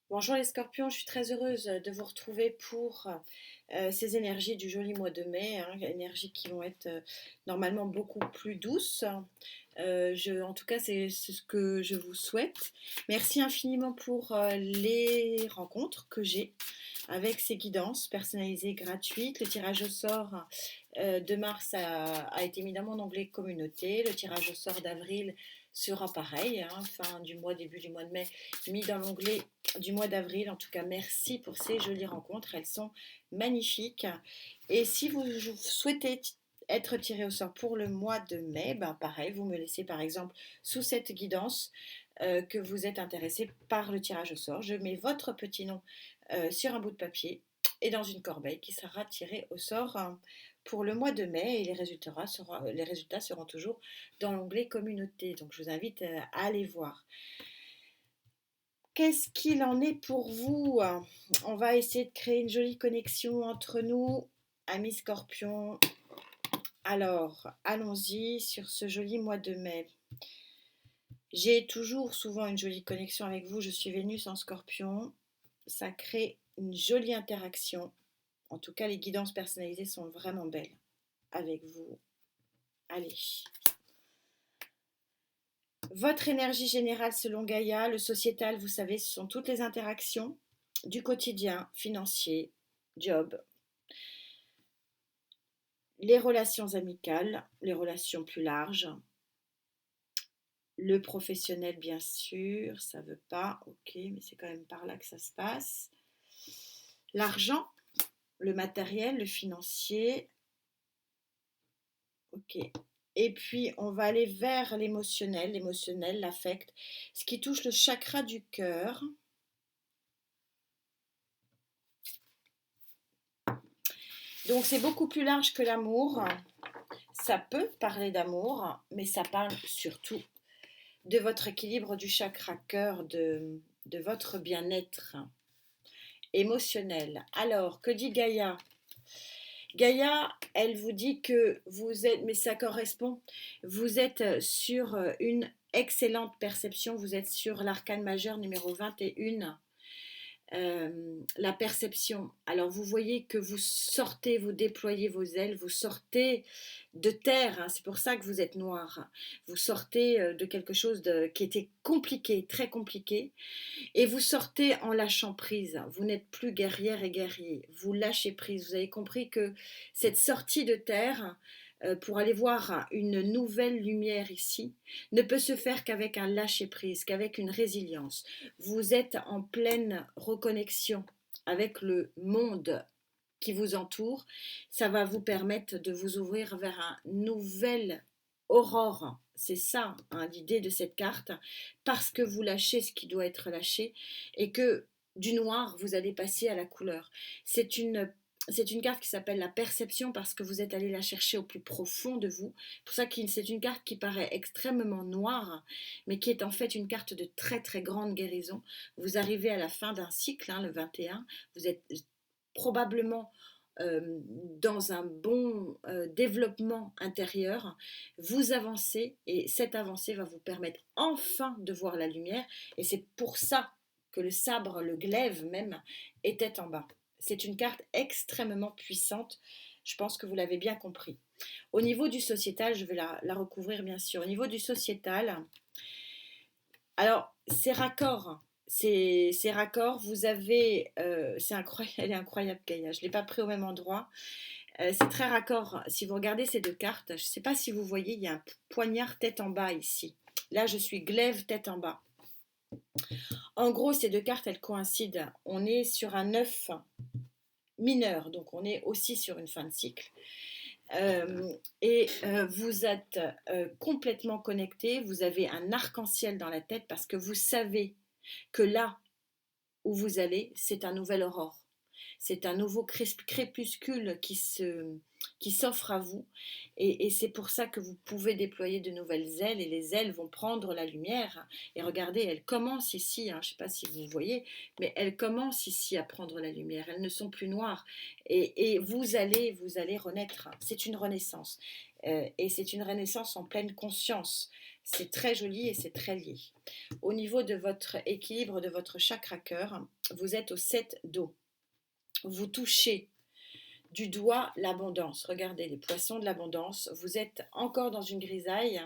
Bonjour les scorpions, je suis très heureuse de vous retrouver pour ces énergies du joli mois de mai, hein, énergies qui vont être normalement beaucoup plus douces. En tout cas, c'est ce que je vous souhaite. Merci infiniment pour les rencontres que j'ai avec ces guidances personnalisées gratuites. Le tirage au sort de mars a été mis dans mon onglet communauté. Le tirage au sort d'avril sera pareil, hein, fin du mois, début du mois de mai, mis dans l'onglet du mois d'avril. En tout cas, merci pour ces jolies rencontres. Elles sont magnifiques. Et si vous souhaitez être tiré au sort pour le mois de mai, ben pareil, vous me laissez par exemple sous cette guidance que vous êtes intéressé par le tirage au sort. Je mets votre petit nom sur un bout de papier et dans une corbeille qui sera tirée au sort pour le mois de mai et les résultats seront toujours dans l'onglet communauté. Donc je vous invite à aller voir. Qu'est-ce qu'il en est pour vous? On va essayer de créer une jolie connexion entre nous, amis scorpions. Alors, allons-y sur ce joli mois de mai. J'ai toujours souvent une jolie connexion avec vous. Je suis Vénus en scorpion. Ça crée une jolie interaction. En tout cas, les guidances personnalisées sont vraiment belles avec vous. Allez. Votre énergie générale selon Gaïa, le sociétal, vous savez, ce sont toutes les interactions du quotidien, financier, job, les relations amicales, les relations plus larges, le professionnel bien sûr, ça veut pas, ok, mais c'est quand même par là que ça se passe. L'argent, le matériel, le financier, ok. Et puis on va aller vers l'émotionnel, l'affect, ce qui touche le chakra du cœur. Donc c'est beaucoup plus large que l'amour. Ça peut parler d'amour, mais ça parle surtout de votre équilibre du chakra cœur, de votre bien-être émotionnel. Alors, que dit Gaïa? Gaïa, elle vous dit que vous êtes, mais ça correspond, vous êtes sur une excellente perception, vous êtes sur l'arcane majeur numéro 21, la perception. Alors vous voyez que vous sortez, vous déployez vos ailes, vous sortez de terre, hein, c'est pour ça que vous êtes noir. Vous sortez de quelque chose qui était compliqué, très compliqué, et vous sortez en lâchant prise. Vous n'êtes plus guerrière et guerrier, vous lâchez prise. Vous avez compris que cette sortie de terre pour aller voir une nouvelle lumière ici ne peut se faire qu'avec un lâcher-prise, qu'avec une résilience. Vous êtes en pleine reconnexion avec le monde qui vous entoure. Ça va vous permettre de vous ouvrir vers une nouvelle aurore. C'est ça, hein, l'idée de cette carte, parce que vous lâchez ce qui doit être lâché et que du noir, vous allez passer à la couleur. C'est une carte qui s'appelle la perception parce que vous êtes allé la chercher au plus profond de vous. Pour ça que c'est une carte qui paraît extrêmement noire, mais qui est en fait une carte de très très grande guérison. Vous arrivez à la fin d'un cycle, hein, le 21. Vous êtes probablement dans un bon développement intérieur, vous avancez et cette avancée va vous permettre enfin de voir la lumière et c'est pour ça que le sabre, le glaive même, était en bas. C'est une carte extrêmement puissante, je pense que vous l'avez bien compris. Au niveau du sociétal, je vais la recouvrir bien sûr. Au niveau du sociétal, alors c'est raccord. C'est raccord, vous avez, c'est incroyable, elle est incroyable Gaïa, je ne l'ai pas pris au même endroit. C'est très raccord. Si vous regardez ces deux cartes, je ne sais pas si vous voyez, il y a un poignard tête en bas ici. Là, je suis glaive tête en bas. En gros, ces deux cartes, elles coïncident. On est sur un 9 mineur, donc on est aussi sur une fin de cycle. Vous êtes complètement connecté, vous avez un arc-en-ciel dans la tête parce que vous savez que là où vous allez, c'est un nouvel aurore. C'est un nouveau crépuscule qui s'offre à vous. Et c'est pour ça que vous pouvez déployer de nouvelles ailes et les ailes vont prendre la lumière. Et regardez, elles commencent ici, hein, je ne sais pas si vous voyez, mais elles commencent ici à prendre la lumière. Elles ne sont plus noires. Et vous allez renaître. C'est une renaissance. Et c'est une renaissance en pleine conscience. C'est très joli et c'est très lié. Au niveau de votre équilibre, de votre chakra cœur, vous êtes au 7 d'eau. Vous touchez du doigt l'abondance. Regardez, les poissons de l'abondance. Vous êtes encore dans une grisaille,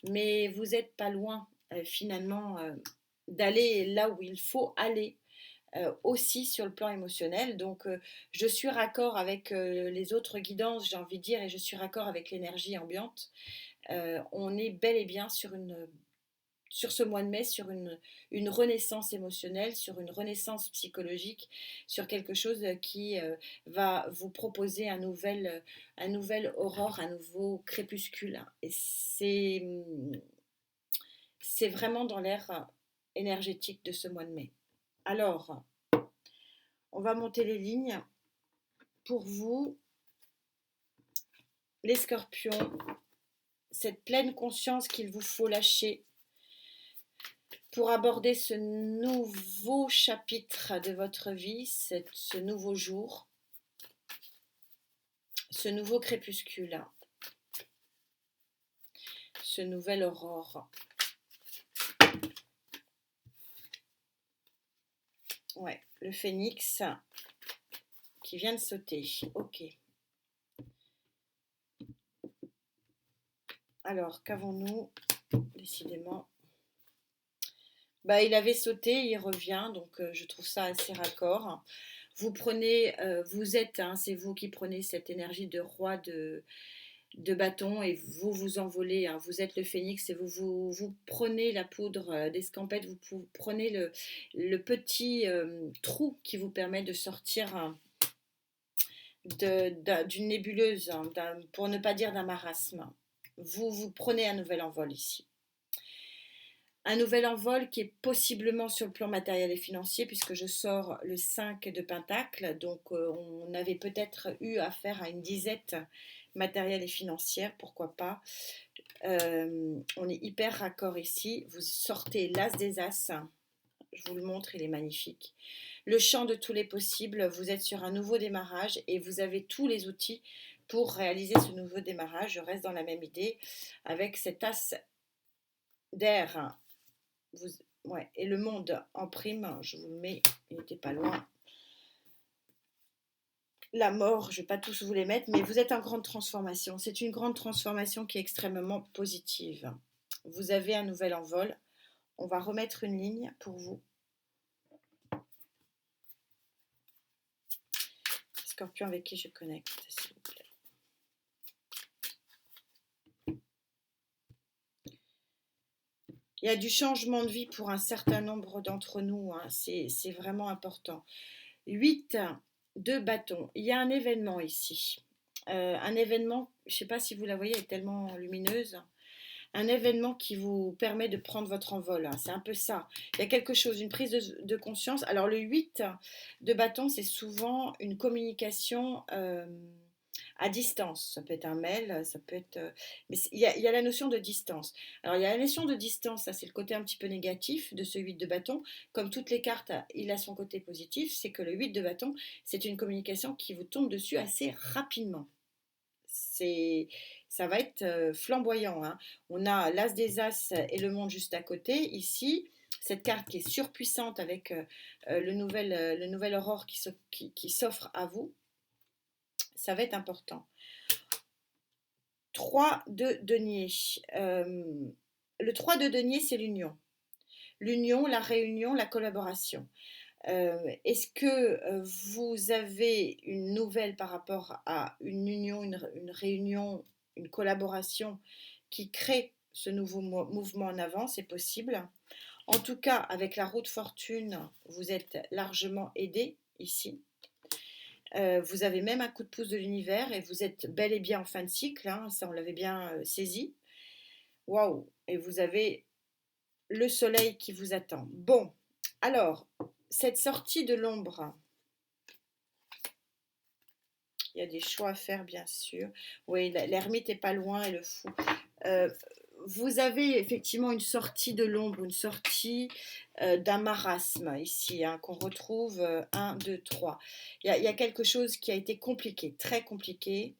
mais vous n'êtes pas loin finalement d'aller là où il faut aller. Aussi sur le plan émotionnel. Donc, je suis raccord avec les autres guidances, j'ai envie de dire, et je suis raccord avec l'énergie ambiante. On est bel et bien sur ce mois de mai, sur une renaissance émotionnelle, sur une renaissance psychologique, sur quelque chose qui va vous proposer un nouvel aurore, un nouveau crépuscule. Et c'est vraiment dans l'air énergétique de ce mois de mai. Alors, on va monter les lignes. Pour vous, les scorpions, cette pleine conscience qu'il vous faut lâcher pour aborder ce nouveau chapitre de votre vie, ce nouveau jour, ce nouveau crépuscule, ce nouvel aurore. Ouais, le phénix qui vient de sauter. Ok. Alors, qu'avons-nous? Décidément. Bah, il avait sauté, il revient, donc je trouve ça assez raccord. Vous prenez, vous êtes, hein, c'est vous qui prenez cette énergie de roi de bâton et vous vous envolez, hein. Vous êtes le phénix et vous prenez la poudre d'escampette, vous prenez le petit trou qui vous permet de sortir d'une nébuleuse, hein, pour ne pas dire d'un marasme. Vous prenez un nouvel envol ici. Un nouvel envol qui est possiblement sur le plan matériel et financier, puisque je sors le 5 de Pentacle, donc on avait peut-être eu affaire à une disette matérielle et financière, pourquoi pas. On est hyper raccord ici. Vous sortez l'as des as, je vous le montre, il est magnifique. Le champ de tous les possibles, vous êtes sur un nouveau démarrage et vous avez tous les outils pour réaliser ce nouveau démarrage. Je reste dans la même idée avec cet as d'air. Ouais, et le monde en prime, je vous le mets, il n'était pas loin. La mort, je ne vais pas tous vous les mettre, mais vous êtes en grande transformation. C'est une grande transformation qui est extrêmement positive. Vous avez un nouvel envol. On va remettre une ligne pour vous. Scorpion avec qui je connecte, s'il vous plaît. Il y a du changement de vie pour un certain nombre d'entre nous, hein. C'est vraiment important. 8 de bâton. Il y a un événement ici. Un événement, je ne sais pas si vous la voyez, elle est tellement lumineuse. Un événement qui vous permet de prendre votre envol, hein. C'est un peu ça. Il y a quelque chose, une prise de conscience. Alors le 8 de bâton, c'est souvent une communication à distance. Ça peut être un mail, ça peut être... mais il y a la notion de distance. Alors il y a la notion de distance, ça c'est le côté un petit peu négatif de ce 8 de bâton. Comme toutes les cartes, il a son côté positif, c'est que le 8 de bâton, c'est une communication qui vous tombe dessus assez rapidement. Ça va être flamboyant, hein. On a l'as des as et le monde juste à côté. Ici, cette carte qui est surpuissante avec le nouvel aurore qui s'offre à vous, ça va être important. 3 de denier. Le 3 de denier, c'est l'union. L'union, la réunion, la collaboration. Est-ce que vous avez une nouvelle par rapport à une union, une réunion, une collaboration qui crée ce nouveau mouvement en avant? C'est possible. En tout cas, avec la roue de fortune, vous êtes largement aidé ici. Vous avez même un coup de pouce de l'univers et vous êtes bel et bien en fin de cycle, hein, ça on l'avait bien saisi. Waouh! Et vous avez le soleil qui vous attend. Bon, alors, cette sortie de l'ombre, il y a des choix à faire, bien sûr. Oui, l'ermite est pas loin et le fou. Vous avez effectivement une sortie de l'ombre, une sortie d'un marasme ici, hein, qu'on retrouve 1, 2, 3. Il y a quelque chose qui a été compliqué, très compliqué.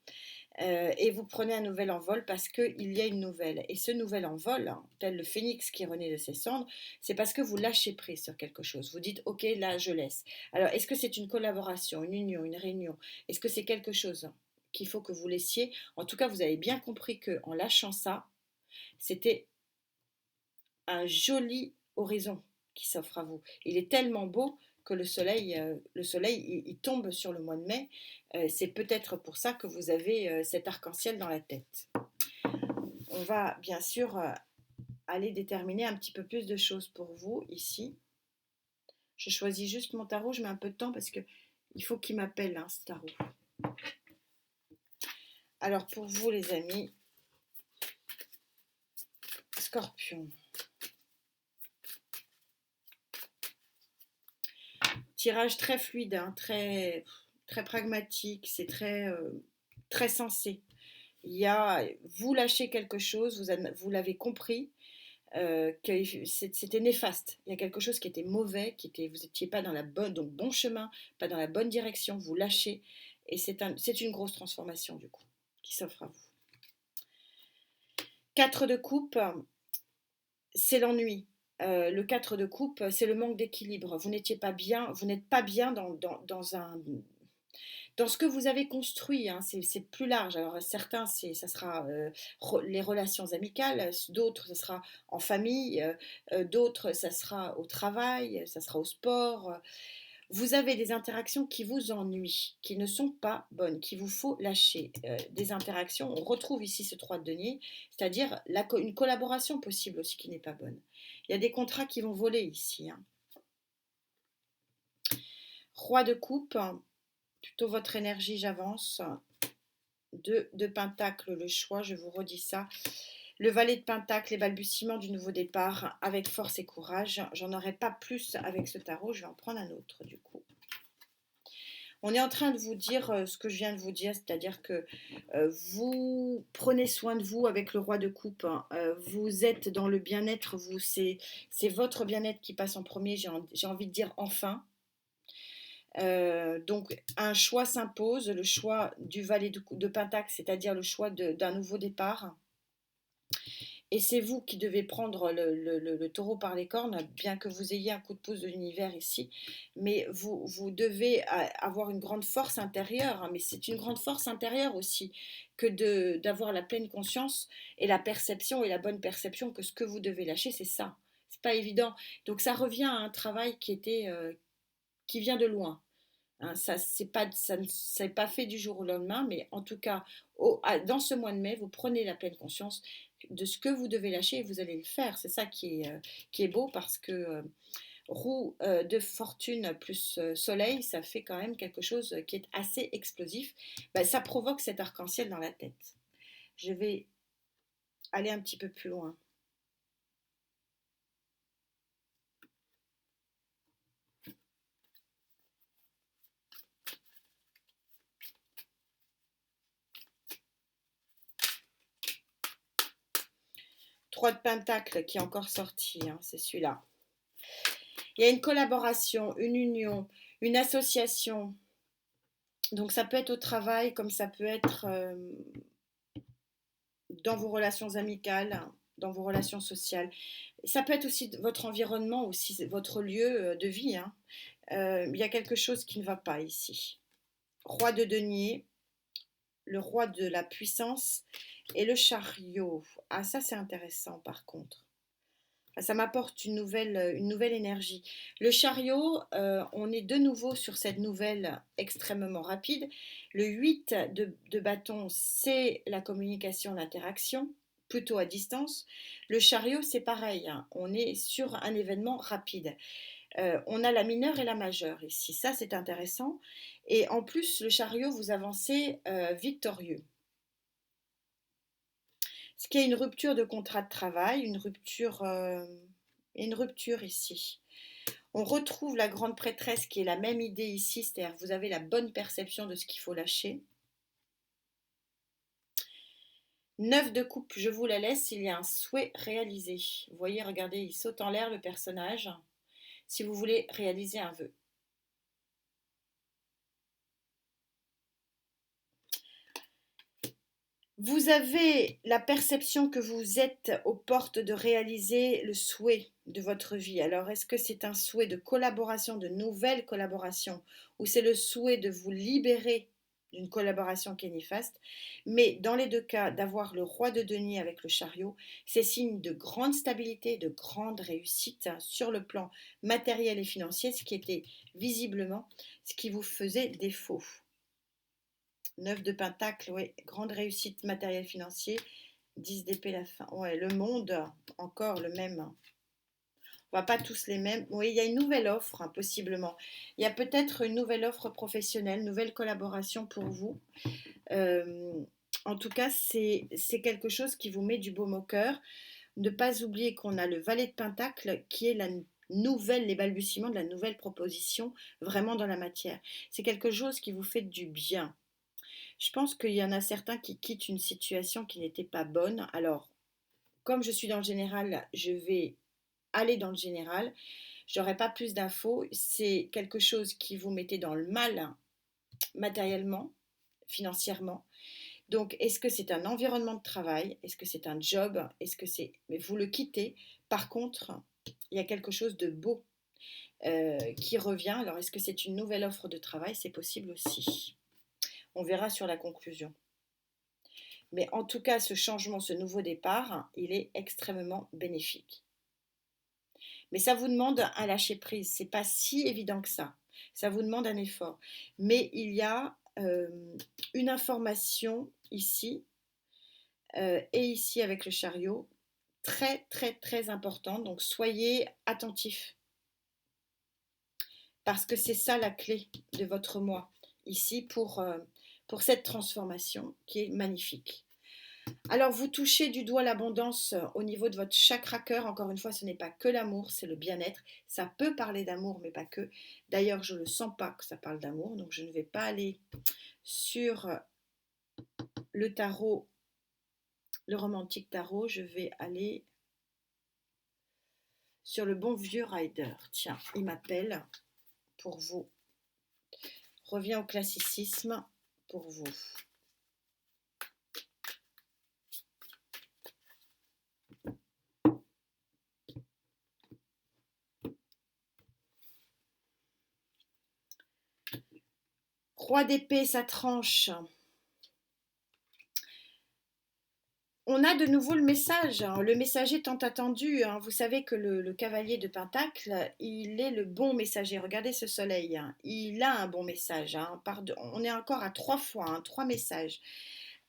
Et vous prenez un nouvel envol parce qu'il y a une nouvelle. Et ce nouvel envol, hein, tel le phénix qui renaît de ses cendres, c'est parce que vous lâchez prise sur quelque chose. Vous dites, ok, là, je laisse. Alors, est-ce que c'est une collaboration, une union, une réunion? Est-ce que c'est quelque chose qu'il faut que vous laissiez? En tout cas, vous avez bien compris qu'en lâchant ça, c'était un joli horizon qui s'offre à vous. Il est tellement beau que le soleil il tombe sur le mois de mai. C'est peut-être pour ça que vous avez cet arc-en-ciel dans la tête. On va bien sûr aller déterminer un petit peu plus de choses pour vous ici. Je choisis juste mon tarot, je mets un peu de temps parce que il faut qu'il m'appelle, hein, ce tarot. Alors pour vous les amis, Scorpion. Tirage très fluide, hein, très, très pragmatique, c'est très sensé. Vous lâchez quelque chose, vous l'avez compris, que c'était néfaste. Il y a quelque chose qui était mauvais, vous n'étiez pas dans donc bon chemin, pas dans la bonne direction, vous lâchez. Et c'est une grosse transformation du coup, qui s'offre à vous. 4 de coupe, c'est l'ennui. Le 4 de coupe, c'est le manque d'équilibre. Vous n'êtes pas bien dans ce que vous avez construit, hein, c'est plus large. Alors certains, ça sera les relations amicales, d'autres, ça sera en famille, d'autres, ça sera au travail, ça sera au sport. Vous avez des interactions qui vous ennuient, qui ne sont pas bonnes, qu'il vous faut lâcher. Des interactions, on retrouve ici ce 3 de denier, c'est-à-dire une collaboration possible aussi qui n'est pas bonne. Il y a des contrats qui vont voler ici, hein. Roi de coupe, plutôt votre énergie, j'avance. 2 de Pentacle, le choix, je vous redis ça. Le valet de Pentacle, les balbutiements du nouveau départ, avec force et courage. J'en aurai pas plus avec ce tarot, je vais en prendre un autre du coup. On est en train de vous dire ce que je viens de vous dire, c'est-à-dire que vous prenez soin de vous avec le roi de coupe, hein. Vous êtes dans le bien-être, c'est votre bien-être qui passe en premier, j'ai envie de dire enfin. Donc un choix s'impose, le choix du valet de Pentacle, c'est-à-dire le choix d'un nouveau départ. Et c'est vous qui devez prendre le taureau par les cornes, bien que vous ayez un coup de pouce de l'univers ici. Mais vous devez avoir une grande force intérieure, hein, mais c'est une grande force intérieure aussi que d'avoir la pleine conscience et la perception et la bonne perception que ce que vous devez lâcher, c'est ça. C'est pas évident. Donc ça revient à un travail qui vient de loin. Hein, ça ne s'est pas fait du jour au lendemain, mais en tout cas, dans ce mois de mai, vous prenez la pleine conscience de ce que vous devez lâcher et vous allez le faire. C'est ça qui est beau parce que roue de fortune plus soleil, ça fait quand même quelque chose qui est assez explosif. Ben, ça provoque cet arc-en-ciel dans la tête. Je vais aller un petit peu plus loin. 3 de Pentacle qui est encore sorti, hein, c'est celui-là. Il y a une collaboration, une union, une association. Donc ça peut être au travail, comme ça peut être dans vos relations amicales, dans vos relations sociales. Ça peut être aussi votre environnement, aussi votre lieu de vie, hein. Il y a quelque chose qui ne va pas ici. Roi de denier, le roi de la puissance et le chariot. Ah, ça c'est intéressant par contre. Ça m'apporte une nouvelle énergie. Le chariot, on est de nouveau sur cette nouvelle extrêmement rapide. Le 8 de bâton, c'est la communication, l'interaction, plutôt à distance. Le chariot, c'est pareil, hein, on est sur un événement rapide. On a la mineure et la majeure ici, ça c'est intéressant. Et en plus, le chariot, vous avancez victorieux. Ce qui est une rupture de contrat de travail, une rupture ici. On retrouve la grande prêtresse qui est la même idée ici, c'est-à-dire que vous avez la bonne perception de ce qu'il faut lâcher. 9 de coupe, je vous la laisse, il y a un souhait réalisé. Vous voyez, regardez, il saute en l'air le personnage, si vous voulez réaliser un vœu. Vous avez la perception que vous êtes aux portes de réaliser le souhait de votre vie. Alors, est-ce que c'est un souhait de collaboration, de nouvelle collaboration, ou c'est le souhait de vous libérer d'une collaboration qui est néfaste? Mais dans les deux cas, d'avoir le roi de denier avec le chariot, c'est signe de grande stabilité, de grande réussite sur le plan matériel et financier, ce qui était visiblement ce qui vous faisait défaut. 9 de Pentacle, oui, grande réussite matériel financier. 10 d'épée la fin. Ouais, le monde, encore le même. On va pas tous les mêmes. Oui, il y a une nouvelle offre, hein, possiblement. Il y a peut-être une nouvelle offre professionnelle, une nouvelle collaboration pour vous. Euh, En tout cas, c'est quelque chose qui vous met du baume au cœur. Ne pas oublier qu'on a le valet de Pentacle qui est la nouvelle, les balbutiements de la nouvelle proposition vraiment dans la matière. C'est quelque chose qui vous fait du bien. Je pense qu'il y en a certains qui quittent une situation qui n'était pas bonne. Alors, comme je suis dans le général, je vais aller dans le général. Je n'aurai pas plus d'infos. C'est quelque chose qui vous mettait dans le mal matériellement, financièrement. Donc, est-ce que c'est un environnement de travail? Est-ce que c'est un job? Est-ce que c'est... Mais vous le quittez. Par contre, il y a quelque chose de beau qui revient. Alors, est-ce que c'est une nouvelle offre de travail? C'est possible aussi. On verra sur la conclusion. Mais en tout cas, ce changement, ce nouveau départ, il est extrêmement bénéfique. Mais ça vous demande un lâcher prise. C'est pas si évident que ça. Ça vous demande un effort. Mais il y a une information ici et ici avec le chariot très très très importante. Donc soyez attentifs parce que c'est ça la clé de votre moi ici pour cette transformation qui est magnifique. Alors, vous touchez du doigt l'abondance au niveau de votre chakra cœur. Encore une fois, ce n'est pas que l'amour, c'est le bien-être. Ça peut parler d'amour, mais pas que. D'ailleurs, je ne sens pas que ça parle d'amour, donc je ne vais pas aller sur le tarot, le romantique tarot. Je vais aller sur le bon vieux Rider. Tiens, il m'appelle pour vous. Reviens au classicisme pour vous. Roi d'épée, sa tranche. On a de nouveau le message, hein, le messager tant attendu. Hein. Vous savez que le cavalier de Pentacle, il est le bon messager. Regardez ce soleil, hein. Il a un bon message. Hein. On est encore à 3 fois, hein, 3 messages.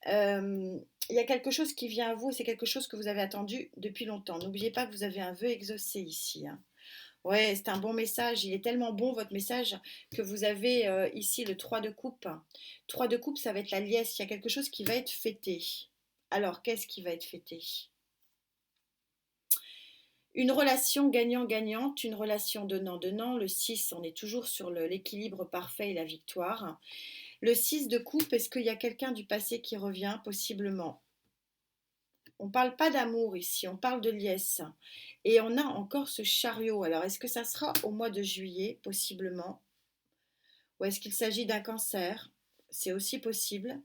Il y a quelque chose qui vient à vous, c'est quelque chose que vous avez attendu depuis longtemps. N'oubliez pas que vous avez un vœu exaucé ici. Hein. Ouais, c'est un bon message. Il est tellement bon votre message que vous avez ici le 3 de coupe. 3 de coupe, ça va être la liesse. Il y a quelque chose qui va être fêté. Alors, qu'est-ce qui va être fêté? Une relation gagnant-gagnante, une relation donnant-donnant. Le 6, on est toujours sur l'équilibre parfait et la victoire. Le 6 de coupe, est-ce qu'il y a quelqu'un du passé qui revient? Possiblement. On ne parle pas d'amour ici, on parle de liesse. Et on a encore ce chariot. Alors, est-ce que ça sera au mois de juillet? Possiblement. Ou est-ce qu'il s'agit d'un cancer? C'est aussi possible.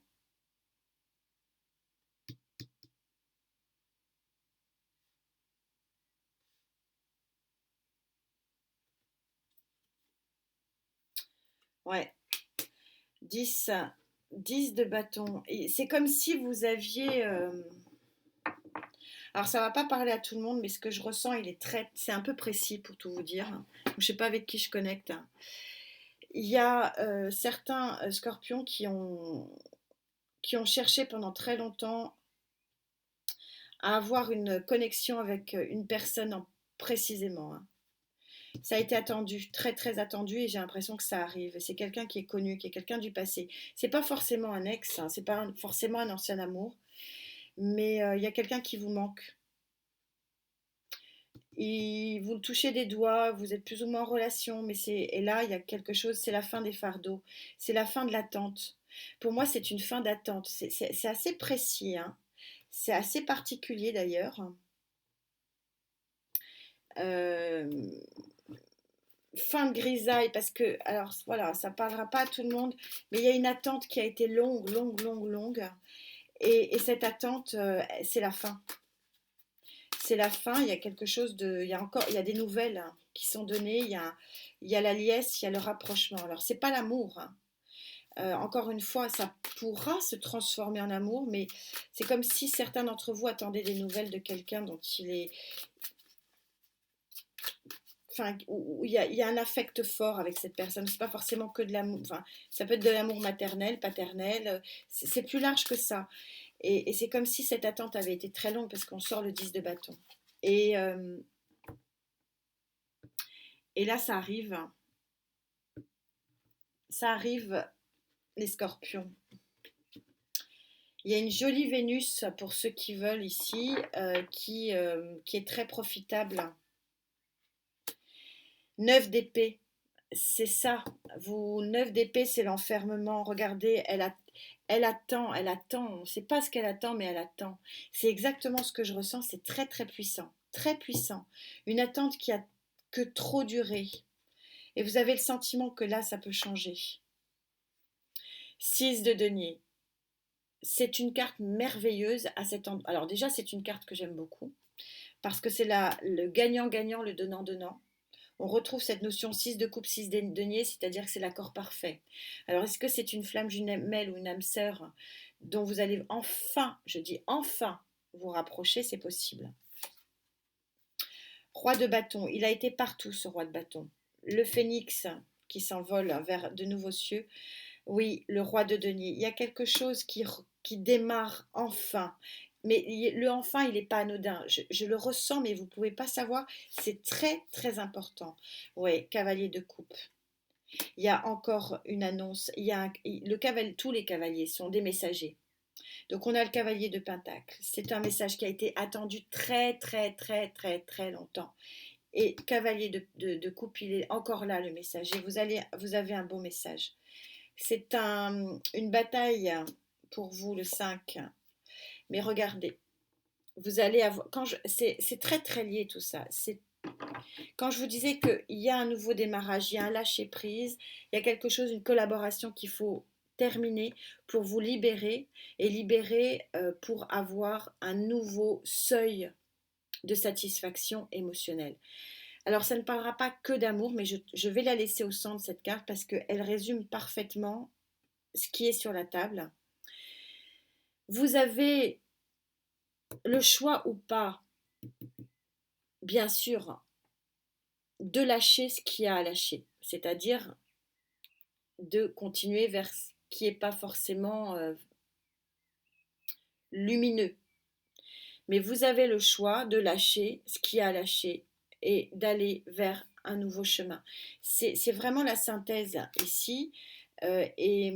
Ouais. 10, 10 de bâton. C'est comme si vous aviez... Alors ça va pas parler à tout le monde, mais ce que je ressens, c'est un peu précis pour tout vous dire. Je sais pas avec qui je connecte. Il y a certains scorpions qui ont cherché pendant très longtemps à avoir une connexion avec une personne précisément. Hein. Ça a été attendu, très très attendu, et j'ai l'impression que ça arrive. Et c'est quelqu'un qui est connu, qui est quelqu'un du passé. C'est pas forcément un ex, hein, c'est pas forcément un ancien amour, mais il y a quelqu'un qui vous manque. Et vous le touchez des doigts, vous êtes plus ou moins en relation, et là il y a quelque chose, c'est la fin des fardeaux, c'est la fin de l'attente. Pour moi, c'est une fin d'attente. C'est assez précis, hein. C'est assez particulier d'ailleurs. Euh, Fin de grisaille parce que, alors voilà, ça parlera pas à tout le monde, mais il y a une attente qui a été longue, longue, longue, longue. Et cette attente, c'est la fin. C'est la fin, il y a quelque chose de... il y a des nouvelles qui sont données, il y a la liesse, il y a le rapprochement. Alors, c'est pas l'amour, hein. Encore une fois, ça pourra se transformer en amour, mais c'est comme si certains d'entre vous attendaient des nouvelles de quelqu'un dont il est, enfin, où il y a un affect fort avec cette personne. C'est pas forcément que de l'amour. Enfin, ça peut être de l'amour maternel, paternel. C'est plus large que ça. Et c'est comme si cette attente avait été très longue parce qu'on sort le 10 de bâton. Et, euh, et là, ça arrive, les scorpions. Il y a une jolie Vénus pour ceux qui veulent ici, qui est très profitable. 9 d'épée, c'est ça. 9 d'épée, c'est l'enfermement. Regardez, elle attend, elle attend. On ne sait pas ce qu'elle attend, mais elle attend. C'est exactement ce que je ressens. C'est très, très puissant. Très puissant. Une attente qui a que trop duré. Et vous avez le sentiment que là, ça peut changer. 6 de denier. C'est une carte merveilleuse à cet endroit. Alors déjà, c'est une carte que j'aime beaucoup parce que c'est le gagnant-gagnant, le donnant-donnant. On retrouve cette notion 6 de coupe, 6 de denier, c'est-à-dire que c'est l'accord parfait. Alors, est-ce que c'est une flamme jumelle ou une âme sœur dont vous allez enfin, je dis enfin, vous rapprocher? C'est possible. Roi de bâton, il a été partout ce roi de bâton. Le phénix qui s'envole vers de nouveaux cieux. Oui, le roi de denier. Il y a quelque chose qui démarre enfin. Mais le enfin, il n'est pas anodin. Je le ressens, mais vous ne pouvez pas savoir. C'est très, très important. Oui, cavalier de coupe. Il y a encore une annonce. Tous les cavaliers sont des messagers. Donc on a le cavalier de Pentacle. C'est un message qui a été attendu très, très, très, très, très longtemps. Et cavalier de coupe, il est encore là, le messager. Vous avez un bon message. C'est une bataille pour vous, le 5. Mais regardez, vous allez avoir... C'est très très lié tout ça. Quand je vous disais qu'il y a un nouveau démarrage, il y a un lâcher-prise, il y a quelque chose, une collaboration qu'il faut terminer pour vous libérer et libérer pour avoir un nouveau seuil de satisfaction émotionnelle. Alors ça ne parlera pas que d'amour, mais je vais la laisser au centre, cette carte, parce qu'elle résume parfaitement ce qui est sur la table. Vous avez le choix ou pas, bien sûr, de lâcher ce qu'il y a à lâcher, c'est-à-dire de continuer vers ce qui n'est pas forcément lumineux. Mais vous avez le choix de lâcher ce qu'il y a à lâcher et d'aller vers un nouveau chemin. C'est vraiment la synthèse ici. Et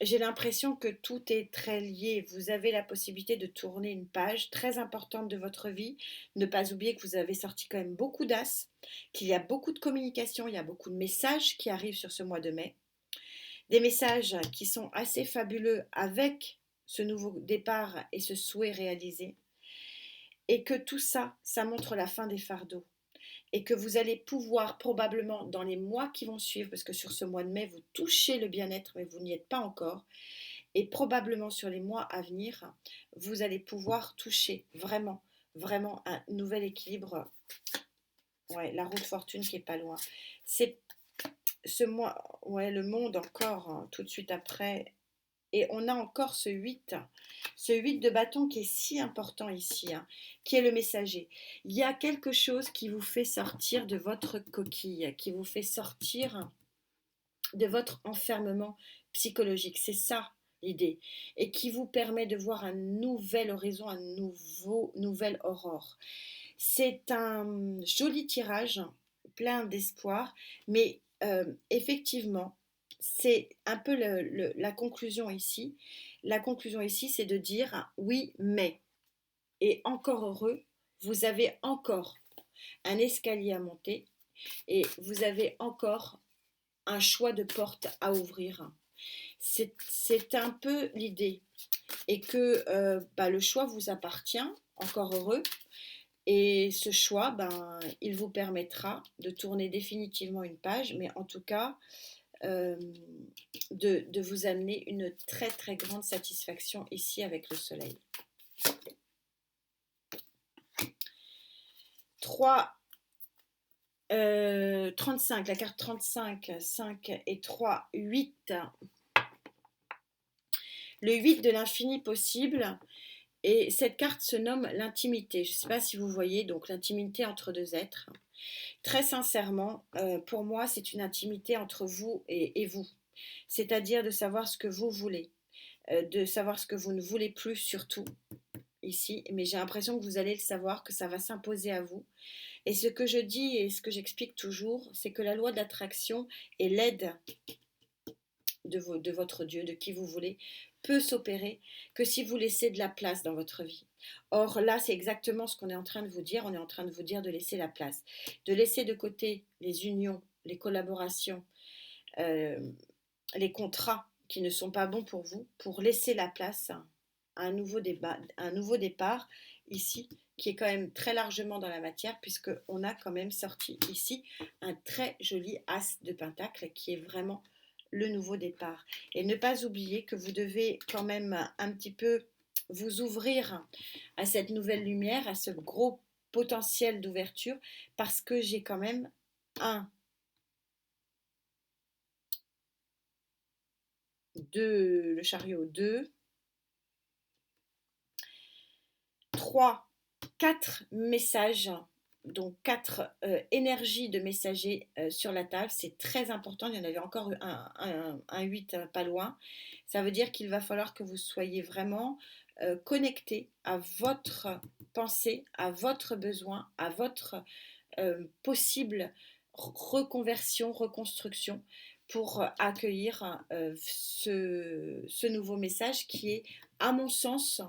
j'ai l'impression que tout est très lié. Vous avez la possibilité de tourner une page très importante de votre vie. Ne pas oublier que vous avez sorti quand même beaucoup d'as, qu'il y a beaucoup de communication, il y a beaucoup de messages qui arrivent sur ce mois de mai. Des messages qui sont assez fabuleux avec ce nouveau départ et ce souhait réalisé. Et que tout ça, ça montre la fin des fardeaux. Et que vous allez pouvoir probablement dans les mois qui vont suivre, parce que sur ce mois de mai, vous touchez le bien-être, mais vous n'y êtes pas encore, et probablement sur les mois à venir, vous allez pouvoir toucher vraiment, vraiment un nouvel équilibre. Ouais, la roue de fortune qui est pas loin. C'est ce mois, ouais, le monde encore, hein, tout de suite après. Et on a encore ce 8 de bâton qui est si important ici, hein, qui est le messager. Il y a quelque chose qui vous fait sortir de votre coquille, qui vous fait sortir de votre enfermement psychologique. C'est ça l'idée. Et qui vous permet de voir un nouvel horizon, nouvelle aurore. C'est un joli tirage, plein d'espoir, mais effectivement, c'est un peu la conclusion ici. La conclusion ici, c'est de dire oui, mais. Et encore heureux, vous avez encore un escalier à monter et vous avez encore un choix de porte à ouvrir. C'est un peu l'idée. Et que le choix vous appartient, encore heureux. Et ce choix, il vous permettra de tourner définitivement une page, mais en tout cas, de vous amener une très très grande satisfaction ici avec le soleil. 35, la carte 35, 5 et 3, 8. Le 8 de l'infini possible. Et cette carte se nomme l'intimité. Je ne sais pas si vous voyez, donc l'intimité entre deux êtres. Très sincèrement, pour moi, c'est une intimité entre vous et vous. C'est-à-dire de savoir ce que vous voulez, de savoir ce que vous ne voulez plus surtout ici. Mais j'ai l'impression que vous allez le savoir, que ça va s'imposer à vous. Et ce que je dis et ce que j'explique toujours, c'est que la loi de l'attraction et l'aide de votre Dieu, de qui vous voulez, peut s'opérer que si vous laissez de la place dans votre vie. Or là, c'est exactement ce qu'on est en train de vous dire. On est en train de vous dire de laisser la place, de laisser de côté les unions, les collaborations, euh, les contrats qui ne sont pas bons pour vous, pour laisser la place à un nouveau départ ici, qui est quand même très largement dans la matière, puisqu'on a quand même sorti ici un très joli as de pentacle qui est vraiment le nouveau départ. Et ne pas oublier que vous devez quand même un petit peu vous ouvrir à cette nouvelle lumière, à ce gros potentiel d'ouverture, parce que j'ai quand même le chariot 2, 3, 4 messages, donc 4 énergies de messagers sur la table. C'est très important. Il y en avait encore un 8 pas loin. Ça veut dire qu'il va falloir que vous soyez vraiment connecté à votre pensée, à votre besoin, à votre possible reconversion, reconstruction pour accueillir ce nouveau message qui est, à mon sens,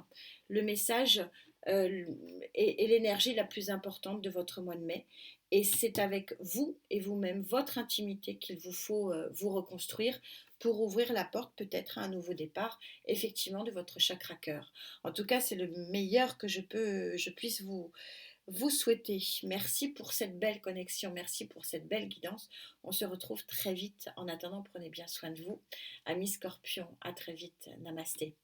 le message euh, et l'énergie la plus importante de votre mois de mai. Et c'est avec vous et vous-même, votre intimité qu'il vous faut vous reconstruire pour ouvrir la porte peut-être à un nouveau départ, effectivement, de votre chakra cœur. En tout cas, c'est le meilleur que je puisse vous souhaiter. Merci pour cette belle connexion, merci pour cette belle guidance. On se retrouve très vite. En attendant, prenez bien soin de vous. Amis Scorpion, à très vite. Namasté.